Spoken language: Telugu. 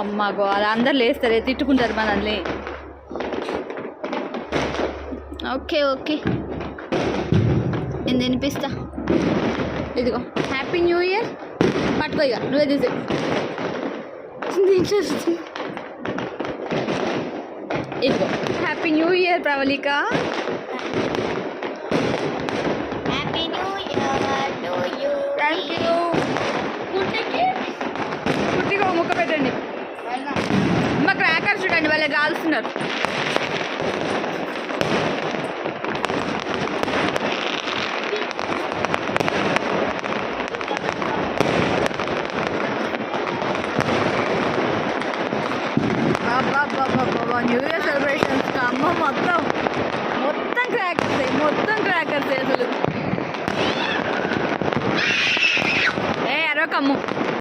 అమ్మ గో అలా అందరు లేస్తారు తిట్టుకుంటారు మనల్ని. ఓకే ఓకే నేను తినిపిస్తా. ఇదిగో హ్యాపీ న్యూ ఇయర్. పట్టుకో ఇక నువ్వే తీసే. ఇదిగో happy new year Pravalika. Happy new year to you. Thank you. కుట్టిగా ముక్క పెట్టండి. మా క్రాకర్స్ చూడండి వాళ్ళే కాల్స్తున్నారు. న్యూ ఇయర్ సెలబ్రేషన్స్ అమ్మ మొత్తం క్రాకర్స్ అసలు. ఏ అరవకమ్ము.